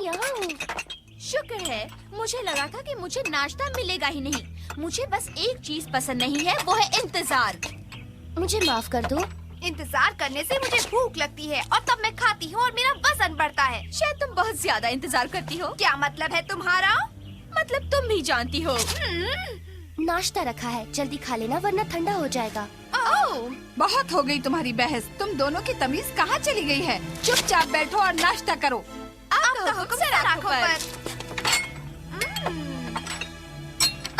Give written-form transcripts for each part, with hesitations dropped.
यहाँ हूँ। शुक्र है, मुझे लगा था कि मुझे नाश्ता मिलेगा ही नहीं। मुझे बस एक चीज पसंद नहीं है, वो है इंतजार। मुझे माफ कर दो। इंतजार करने से मुझे भूख लगती है और तब मैं खाती हूँ और मेरा वजन बढ़ता है। शायद तुम बहुत ज्यादा इंतजार करती हो। क्या मतलब है तुम्हारा? मतलब तुम भी जानती हो। नाश्ता रखा है, जल्दी खा लेना वरना ठंडा हो जाएगा। बहुत हो गई तुम्हारी बहस। तुम दोनों की तमीज कहाँ चली गई है? चुपचाप बैठो और नाश्ता करो। आपका हुक्म सर आंखों पर।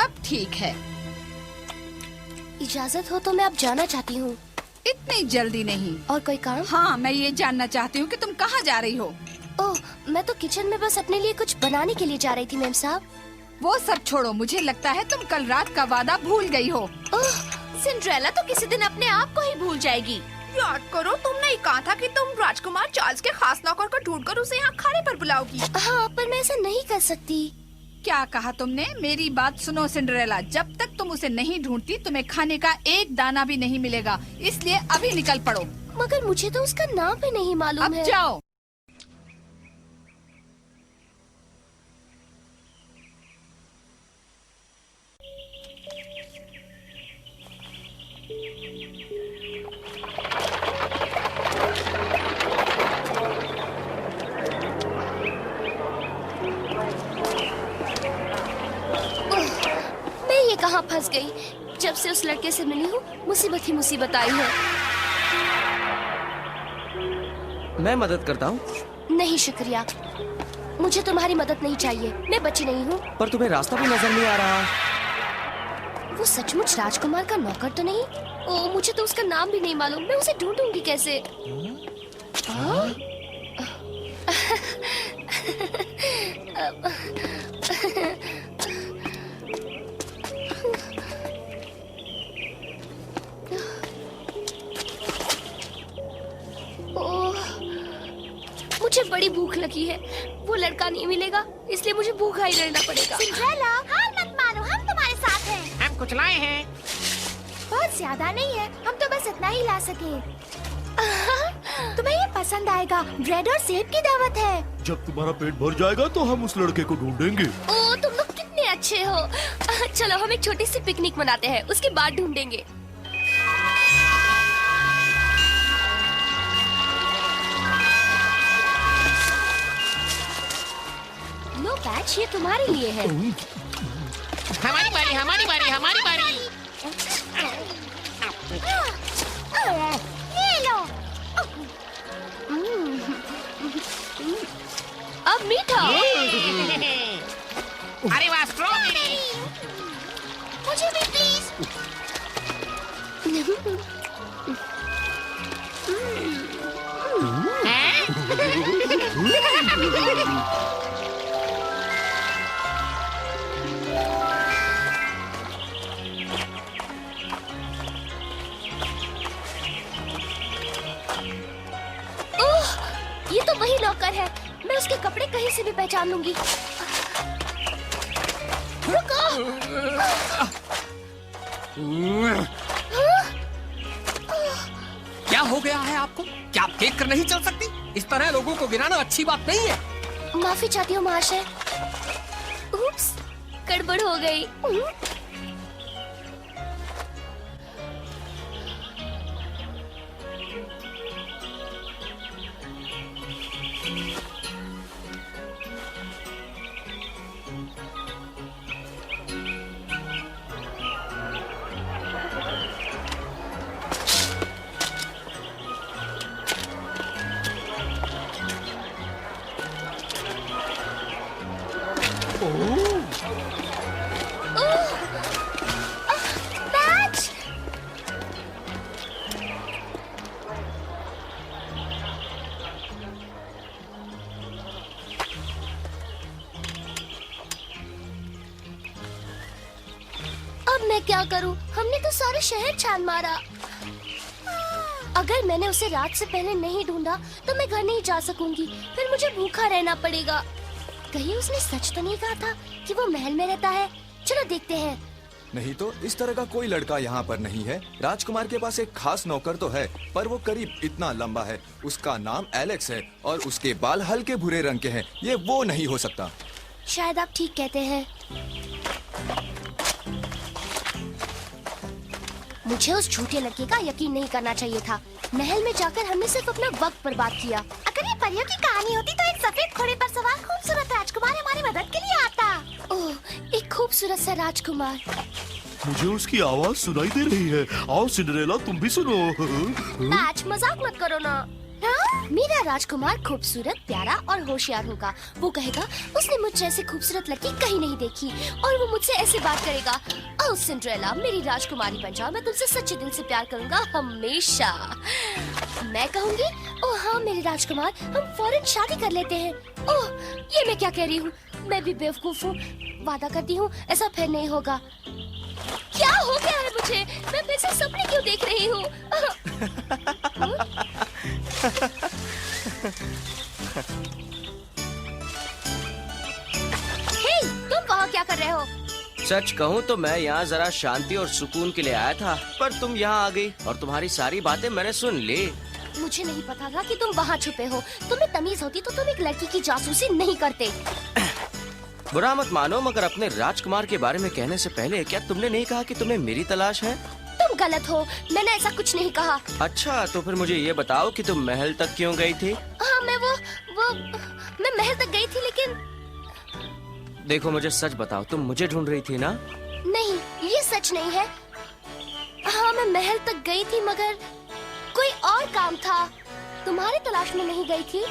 अब ठीक है। इजाजत हो तो मैं अब जाना चाहती हूँ। इतनी जल्दी नहीं। और कोई काम? हाँ, मैं ये जानना चाहती हूँ कि तुम कहाँ जा रही हो। ओह, मैं तो किचन में बस अपने लिए कुछ बनाने के लिए जा रही थी, मैम साहब। वो सब छोड़ो, मुझे लगता है तुम कल रात का वादा भूल गई हो। ओह, सिंड्रेला तो किसी दिन अपने आप को ही भूल जाएगी। याद करो, तुमने ही कहा था कि तुम राजकुमार चार्ल्स के खास नौकर को ढूंढकर उसे यहाँ खाने पर बुलाओगी। हाँ, पर मैं ऐसा नहीं कर सकती। क्या कहा तुमने? मेरी बात सुनो सिंड्रेला, जब तक तुम उसे नहीं ढूंढती तुम्हें खाने का एक दाना भी नहीं मिलेगा, इसलिए अभी निकल पड़ो। मगर मुझे तो उसका नाम भी नहीं मालूम अब है। जाओ। मैं ये कहाँ फंस गई? जब से उस लड़के से मिली हूँ, मुसीबत ही मुसीबत आई है। मैं मदद करता हूँ। नहीं शुक्रिया, मुझे तुम्हारी मदद नहीं चाहिए। मैं बच्ची नहीं हूँ। पर तुम्हें रास्ता भी नजर नहीं आ रहा। वो सचमुच राजकुमार का नौकर तो नहीं? ओह, मुझे तो उसका नाम भी नहीं मालूम। मैं उसे ढूंढूंगी कैसे? हाँ? ओह, मुझे बड़ी भूख लगी है। वो लड़का नहीं मिलेगा, इसलिए मुझे भूखा ही रहना पड़ेगा। सिंड्रेला, हार मत मानो, हम तुम्हारे साथ हैं। हम कुछ लाए हैं। बहुत ज्यादा नहीं है, हम तो बस इतना ही ला सके। तुम्हें ये पसंद आएगा, ब्रेड और सेब की दावत है। जब तुम्हारा पेट भर जाएगा तो हम उस लड़के को ढूंढेंगे। ओह, तुम लोग कितने अच्छे हो। चलो हम एक छोटी सी पिकनिक मनाते हैं, उसके बाद ढूंढेंगे। लो बैच, ये तुम्हारे लिए है। हमारी बारी, हमारी बारी, हमारी बारी। ले लो। अब मीठा। अरे वाह, स्ट्रॉबेरी। मुझे भी प्लीज। ओह, ये तो वही नौकर है। मैं उसके कपड़े कहीं से भी पहचान लूंगी। रुको। क्या हो गया है आपको? क्या आप देख कर नहीं चल सकती? इस तरह लोगों को गिराना अच्छी बात नहीं है। माफी चाहती हूँ महाशय। उप्स, गड़बड़ हो गई। बैच। अब मैं क्या करूं? हमने तो सारे शहर छान मारा। अगर मैंने उसे रात से पहले नहीं ढूंढा तो मैं घर नहीं जा सकूंगी। फिर मुझे भूखा रहना पड़ेगा। कहीं उसने सच तो नहीं कहा था कि वो महल में रहता है? चलो देखते हैं। नहीं तो इस तरह का कोई लड़का यहाँ पर नहीं है। राजकुमार के पास एक खास नौकर तो है, पर वो करीब इतना लंबा है। उसका नाम एलेक्स है और उसके बाल हल्के भूरे रंग के हैं। ये वो नहीं हो सकता। शायद आप ठीक कहते हैं। मुझे उस झूठे लड़के का यकीन नहीं करना चाहिए था। महल में जाकर हमने सिर्फ अपना वक्त बर्बाद किया। अगर ये परियों की कहानी होती तो एक सफेद घोड़े पर सवार खूबसूरत राजकुमार हमारी मदद के लिए आता। ओह, एक खूबसूरत सा राजकुमार। मुझे उसकी आवाज सुनाई दे रही है। आओ सिंड्रेला, तुम भी सुनो। मैच, मजाक मत करो ना। मेरा राजकुमार खूबसूरत, प्यारा और होशियार होगा। वो कहेगा उसने मुझ जैसी खूबसूरत लड़की कहीं नहीं देखी और वो मुझसे ऐसे बात करेगा। ओह सिंड्रेला, मेरी राजकुमारी बन जाओ, मैं तुमसे सच्चे दिल से प्यार करूंगा हमेशा। मैं कहूंगी, ओह हाँ मेरे राजकुमार, हम फौरन शादी कर लेते हैं। ओह, ये मैं क्या कह रही हूँ, मैं भी बेवकूफ हूँ। वादा करती हूँ ऐसा फिर नहीं होगा। क्या हो गया है मुझे? मैं फिर से सपने क्यों देख रही हूँ? हे, तुम वहाँ क्या कर रहे हो? सच कहूँ तो मैं यहाँ जरा शांति और सुकून के लिए आया था, पर तुम यहाँ आ गई और तुम्हारी सारी बातें मैंने सुन ली। मुझे नहीं पता था कि तुम वहाँ छुपे हो। तुम्हें तमीज होती तो तुम एक लड़की की जासूसी नहीं करते। बुरा मत मानो, मगर अपने राजकुमार के बारे में कहने से पहले क्या तुमने नहीं कहा कि तुम्हें मेरी तलाश है? तुम गलत हो, मैंने ऐसा कुछ नहीं कहा। अच्छा, तो फिर मुझे ये बताओ कि तुम महल तक क्यों गई थी? हाँ, मैं महल तक गई थी, लेकिन देखो मुझे सच बताओ, तुम मुझे ढूंढ रही थी ना? नहीं, ये सच नहीं है। हाँ, मैं महल तक गई थी, मगर कोई और काम था। तुम्हारी तलाश में नहीं गई थी।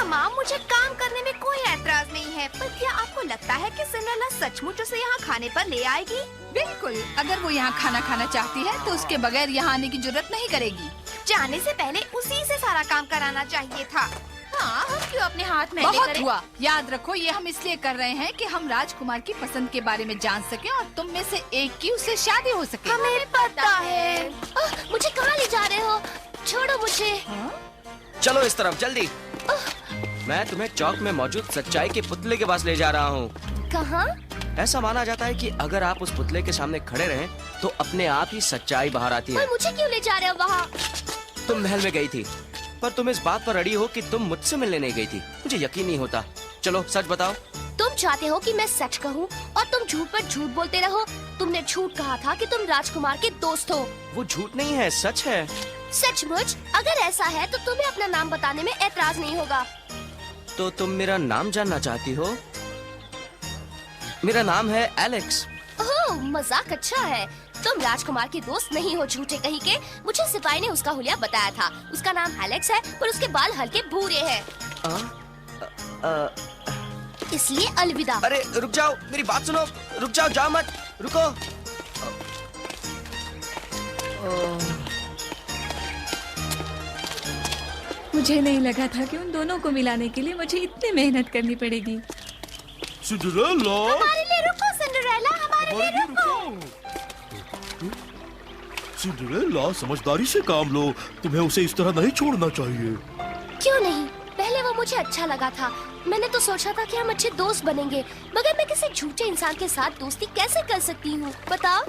मामा, मुझे काम करने में कोई ऐतराज नहीं है, पर क्या आपको लगता है कि सिंड्रेला सचमुच उसे यहाँ खाने पर ले आएगी? बिल्कुल, अगर वो यहाँ खाना खाना चाहती है तो उसके बगैर यहाँ आने की जरूरत नहीं करेगी। जाने से पहले उसी से सारा काम कराना चाहिए था। हाँ, हम क्यों अपने हाथ में बहुत हुआ। याद रखो, ये हम इसलिए कर रहे हैं कि हम राजकुमार की पसंद के बारे में जान सके और तुम में से एक की उससे शादी हो सके। हमें पता है। मुझे कहाँ ले जा रहे हो? छोड़ो मुझे। चलो इस तरफ जल्दी। मैं तुम्हें चौक में मौजूद सच्चाई के पुतले के पास ले जा रहा हूँ। कहाँ? ऐसा माना जाता है कि अगर आप उस पुतले के सामने खड़े रहें तो अपने आप ही सच्चाई बाहर आती है। और मुझे क्यों ले जा रहे हो वहाँ? तुम महल में गई थी, पर तुम इस बात पर अड़ी हो कि तुम मुझसे मिलने नहीं गई थी। मुझे यकीन नहीं होता। चलो सच बताओ। तुम चाहते हो कि मैं सच कहूँ और तुम झूठ पर झूठ बोलते रहो। तुमने झूठ कहा था कि तुम राजकुमार के दोस्त हो। वो झूठ नहीं है, सच है। सचमुच? अगर ऐसा है तो तुम्हें अपना नाम बताने में ऐतराज नहीं होगा। तो तुम मेरा नाम जानना चाहती हो? मेरा नाम है एलेक्स। ओह, मजाक अच्छा है। तुम राजकुमार के दोस्त नहीं हो, झूठे कहीं के। मुझे सिपाही ने उसका हुलिया बताया था। उसका नाम एलेक्स है, पर उसके बाल हल्के भूरे हैं। इसलिए अलविदा। अरे रुक जाओ, मेरी बात सुनो। रुक जाओ, जाओ मत, रुको। मुझे नहीं लगा था कि उन दोनों को मिलाने के लिए मुझे इतनी मेहनत करनी पड़ेगी। सिंड्रेला, हमारे लिए रुको सिंड्रेला, हमारे लिए रुको। सिंड्रेला, समझदारी से काम लो। तुम्हें उसे इस तरह नहीं छोड़ना चाहिए। क्यों नहीं? पहले वो मुझे अच्छा लगा था। मैंने तो सोचा था कि हम अच्छे दोस्त बनेंगे, मगर मैं किसी झूठे इंसान के साथ दोस्ती कैसे कर सकती हूँ बताओ?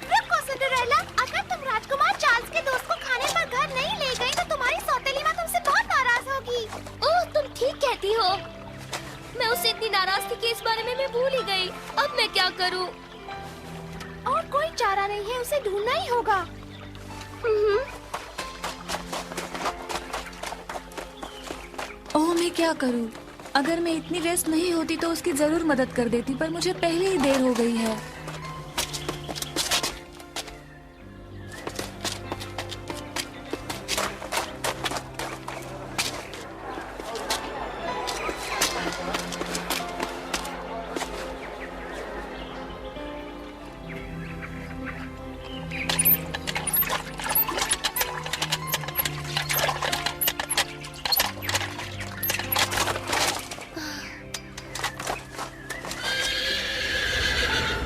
रुको सिंड्रेला, अगर तुम राजकुमार चार्ल्स के दोस्त को खाने पर घर नहीं ले गई तो तुम्हारी सौतेली माँ तुमसे बहुत नाराज होगी। ओह, तुम ठीक कहती हो। मैं उससे इतनी नाराज थी कि इस बारे में मैं भूल ही गई। अब मैं क्या करूँ? और कोई चारा नहीं है, उसे ढूंढना ही होगा। ओह, मैं क्या करूं? अगर मैं इतनी व्यस्त नहीं होती तो उसकी जरूर मदद कर देती, पर मुझे पहले ही देर हो गई है।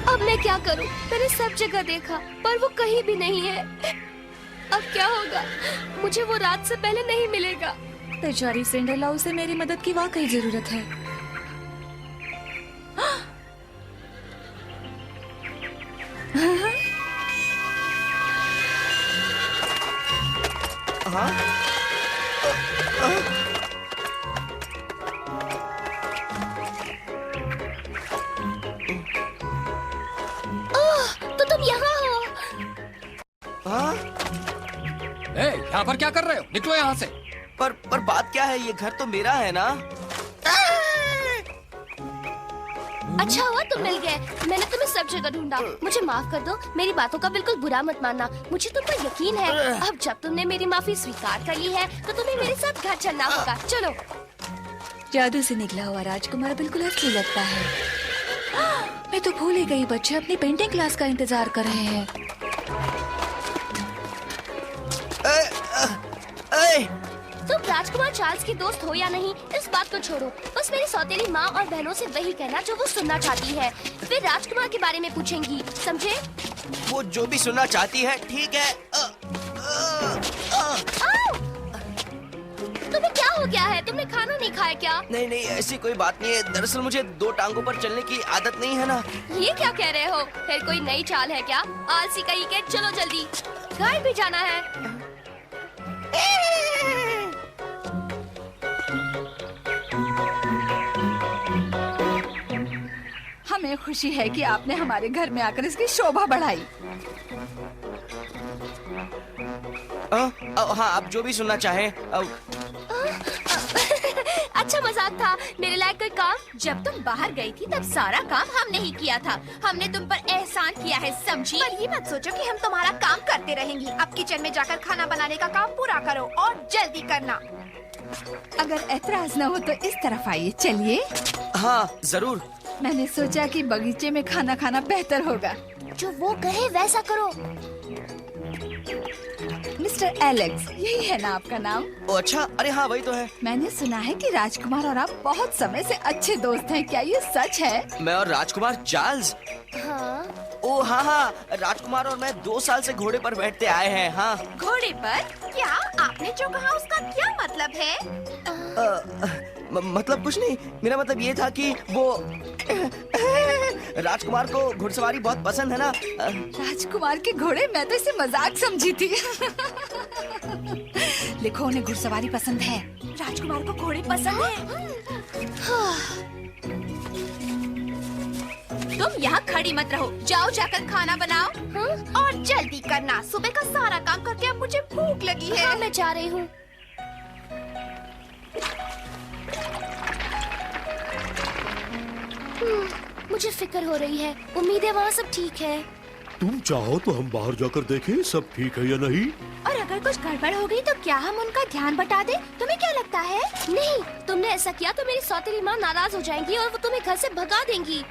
अब मैं क्या करूं? मैंने सब जगह देखा, पर वो कहीं भी नहीं है। अब क्या होगा? मुझे वो रात से पहले नहीं मिलेगा। बेचारी सिंड्रेला, उसे मेरी मदद की वाकई जरूरत है। हाँ? तो तुम यहाँ हो। हाँ? यहाँ पर क्या कर रहे हो? निकलो यहाँ से। पर बात क्या है, ये घर तो मेरा है ना। अच्छा हुआ तुम मिल गए, मैंने तुम्हें सब जगह ढूंढा। मुझे माफ कर दो, मेरी बातों का बिल्कुल बुरा मत मानना, मुझे तुम पर यकीन है। अब जब तुमने मेरी माफी स्वीकार कर ली है तो तुम्हें मेरे साथ घर चलना होगा। चलो। जादू से निकला हुआ राजकुमार बिल्कुल असली लगता है। मैं तो भूल ही गई, बच्चे अपनी पेंटिंग क्लास का इंतजार कर रहे हैं। तुम राजकुमार चार्ल्स की दोस्त हो या नहीं, इस बात को छोड़ो। बस मेरी सौतेली माँ और बहनों से वही कहना जो वो सुनना चाहती है। वे राजकुमार के बारे में पूछेंगी, समझे? वो जो भी सुनना चाहती है, ठीक है। तुम्हें क्या हो गया है? तुमने खाना नहीं खाया क्या? नहीं, ऐसी कोई बात नहीं है। दरअसल मुझे 2 टांगों पर चलने की आदत नहीं है ना। ये क्या कह रहे हो? फिर कोई नई चाल है क्या? आलसी कहीं के, चलो जल्दी, घर भी जाना है। हमें खुशी है कि आपने हमारे घर में आकर इसकी शोभा बढ़ाई। हाँ, आप जो भी सुनना चाहें। अच्छा मजाक था। मेरे लायक कोई काम? जब तुम बाहर गई थी तब सारा काम हमने ही किया था। हमने तुम पर एहसान किया है, समझी? पर ये मत सोचो कि हम तुम्हारा काम करते रहेंगे। अब किचन में जाकर खाना बनाने का काम पूरा करो और जल्दी करना। अगर ऐतराज न हो तो इस तरफ आइए, चलिए। हाँ, जरूर। मैंने सोचा कि बगीचे में खाना खाना बेहतर होगा। जो वो कहे वैसा करो। मिस्टर एलेक्स, यही है ना आपका नाम? ओ अच्छा, अरे हाँ, वही तो है। मैंने सुना है कि राजकुमार और आप बहुत समय से अच्छे दोस्त हैं, क्या ये सच है? मैं और राजकुमार चार्ल्स? हाँ। ओ हाँ, राजकुमार और मैं 2 साल से घोड़े पर बैठते आए हैं। हाँ। घोड़े पर? क्या आपने जो कहा उसका क्या मतलब है? मतलब कुछ नहीं, मेरा मतलब ये था कि वो राजकुमार को घुड़सवारी बहुत पसंद है ना। राजकुमार के घोड़े? मैं तो इसे मजाक समझी थी। लिखो, उन्हें घुड़सवारी पसंद है। राजकुमार को घोड़े पसंद है। तुम यहाँ खड़ी मत रहो, जाओ जाकर खाना बनाओ। और जल्दी करना, सुबह का सारा काम करके अब मुझे भूख लगी है। हाँ, मैं जा रही हूँ। मुझे फिक्र हो रही है। उम्मीद है वहाँ सब ठीक है। तुम चाहो तो हम बाहर जाकर देखें सब ठीक है या नहीं। और अगर कुछ गड़बड़ हो गई तो क्या हम उनका ध्यान बटा दे? तुम्हें क्या लगता है? नहीं, तुमने ऐसा किया तो मेरी सौतेली माँ नाराज हो जाएंगी और वो तुम्हें घर से भगा देंगी।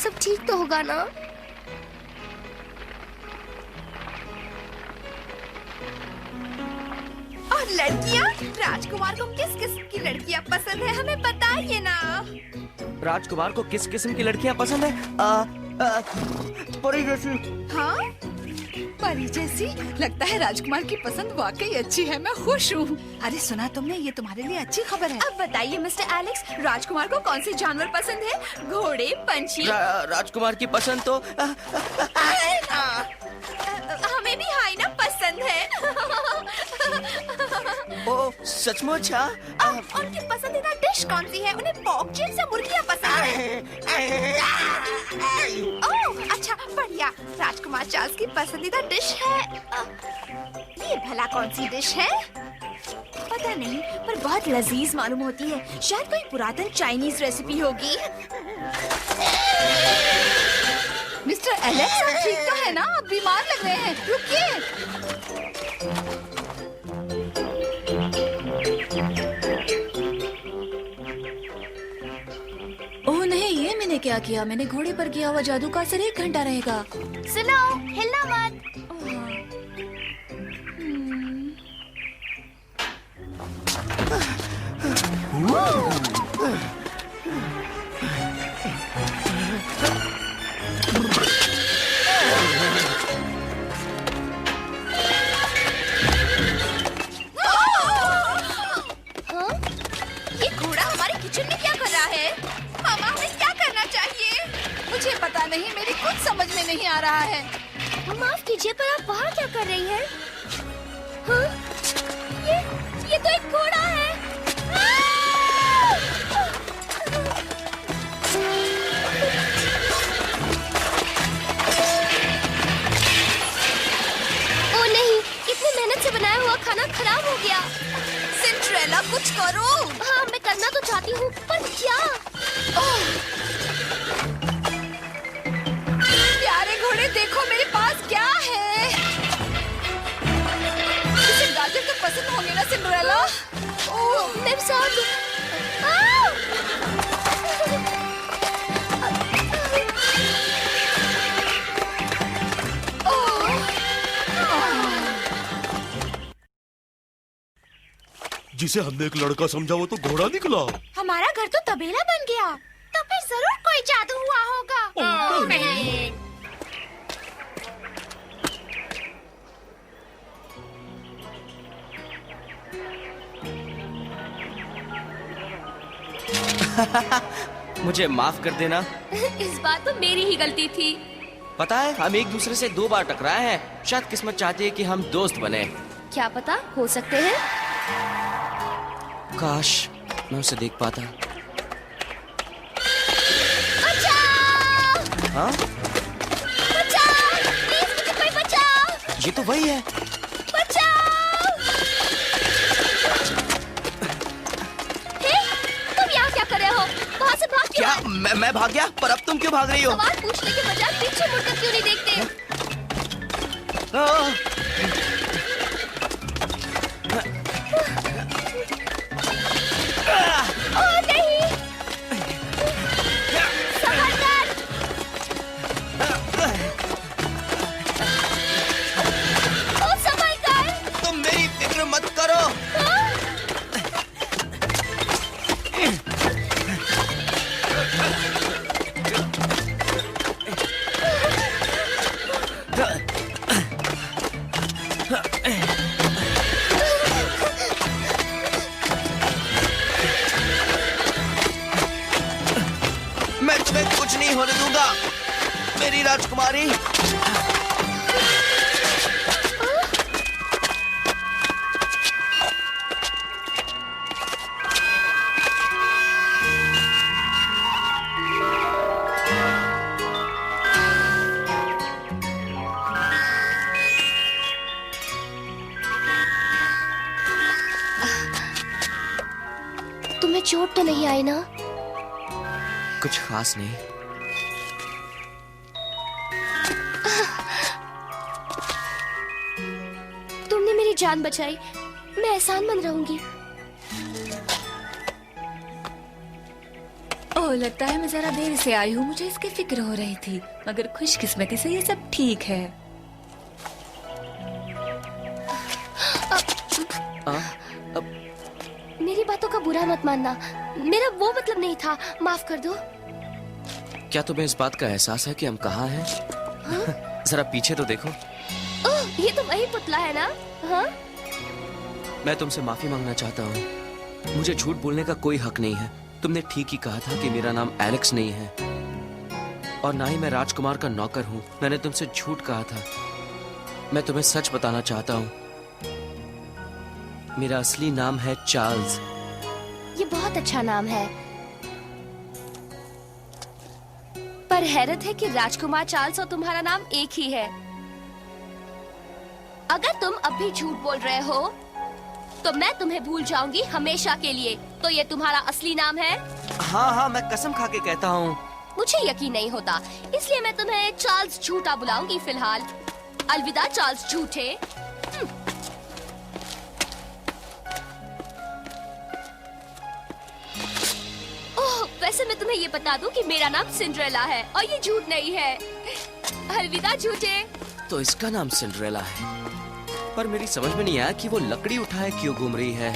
सब ठीक तो होगा ना? और लड़कियाँ? राजकुमार को किस किस्म की लड़कियाँ पसंद है, हमें बताइए ना। राजकुमार को किस किस्म की लड़कियाँ पसंद है? परी जैसी। हाँ? परी जैसी? लगता है राजकुमार की पसंद वाकई अच्छी है, मैं खुश हूँ। अरे सुना तुमने, ये तुम्हारे लिए अच्छी खबर है। अब बताइए मिस्टर एलेक्स, राजकुमार को कौन से जानवर पसंद है? घोड़े, पंछी? राजकुमार की पसंद तो हमें भी हाइना पसंद है। ओ सचमुच? उनकी पसंदीदा डिश कौन सी है? उन्हें पोर्क चिप्स या मुर्गियाँ पसंद है? ओह अच्छा, बढ़िया। राजकुमार चार्ल्स की पसंदीदा डिश है ये भला कौन सी डिश है? पता नहीं, पर बहुत लजीज मालूम होती है। शायद कोई पुरातन चाइनीज रेसिपी होगी। मिस्टर एलेक्स, आप ठीक तो है ना? आप बीमार लग रहे हैं, रुकिए। ओह नहीं, ये मैंने क्या किया? मैंने घोड़े पर किया हुआ जादू का असर 1 घंटा रहेगा। सुनो, हिलना मत। ये घोड़ा हमारे किचन में क्या कर रहा है? है। माफ कीजिए, पर आप वहाँ क्या कर रही हैं? हाँ? ये तो एक घोड़ा है। ओ नहीं, इतनी मेहनत से बनाया हुआ खाना खराब हो गया। सिंड्रेला कुछ करो। हाँ, मैं करना तो चाहती हूँ, पर क्या? प्यारे घोड़े, देखो मेरे पास क्या है। इसे गाजर तो पसंद होंगे ना सिंड्रेला? ओह, मेरे साथ। जिसे हमने एक लड़का समझा वो तो घोड़ा निकला। हमारा घर तो तबेला बन गया। तो फिर जरूर कोई जादू हुआ होगा। नहीं। मुझे माफ कर देना। इस बार तो मेरी ही गलती थी। पता है, हम एक दूसरे से 2 बार टकराए हैं। शायद किस्मत चाहती है कि हम दोस्त बने। क्या पता, हो सकते हैं। काश मैं उसे देख पाता। बचाओ! हाँ? बचाओ! प्लीज मुझे कोई बचाओ! ये तो वही है। बचाओ! हे, तुम यहाँ क्या कर रहे हो? वहाँ से भाग क्यों? क्या मैं भाग गया? पर अब तुम क्यों भाग रही हो? सवाल पूछने के बजाय पीछे मुड़कर क्यों नहीं देखते? ओह नहीं! संभल कर! ओह, संभल कर! तुम मेरी फिक्र मत करो। मैं तुम्हें कुछ नहीं होने दूंगा, मेरी राजकुमारी। तुम्हें चोट तो नहीं आई ना? कुछ खास नहीं। तुमने मेरी जान बचाई, मैं एहसानमंद रहूंगी। ओह, लगता है मैं जरा देर से आई हूँ। मुझे इसकी फिक्र हो रही थी, मगर खुशकिस्मती से ये सब ठीक है। मेरी बातों का बुरा मत मानना, मेरा वो मतलब नहीं था, माफ कर दो। क्या तुम्हें इस बात का एहसास है कि हम कहाँ हैं? जरा पीछे तो देखो। ओह, ये तो वही पुतला है ना? हाँ? मैं तुमसे माफी मांगना चाहता हूँ। मुझे झूठ बोलने का कोई हक नहीं है। तुमने ठीक ही कहा था कि मेरा नाम एलेक्स नहीं है, और ना ही मैं राजकुमार का नौकर हूँ। मैंने तुमसे झूठ कहा था। मैं तुम्हें सच बताना चाहता हूँ। मेरा असली नाम है चार्ल्स। ये बहुत अच्छा नाम है, पर हैरत है कि राजकुमार चार्ल्स और तुम्हारा नाम एक ही है। अगर तुम अब भी झूठ बोल रहे हो तो मैं तुम्हें भूल जाऊंगी हमेशा के लिए। तो ये तुम्हारा असली नाम है? हाँ हाँ, मैं कसम खा के कहता हूँ। मुझे यकीन नहीं होता, इसलिए मैं तुम्हें चार्ल्स झूठा बुलाऊंगी फिलहाल। अलविदा चार्ल्स झूठे। ओह, वैसे मैं तुम्हें ये बता दूं कि मेरा नाम सिंड्रेला है और ये झूठ नहीं है। अलविदा झूठे। तो इसका नाम सिंड्रेला है, पर मेरी समझ में नहीं आया कि वो लकड़ी उठाए क्यों घूम रही है।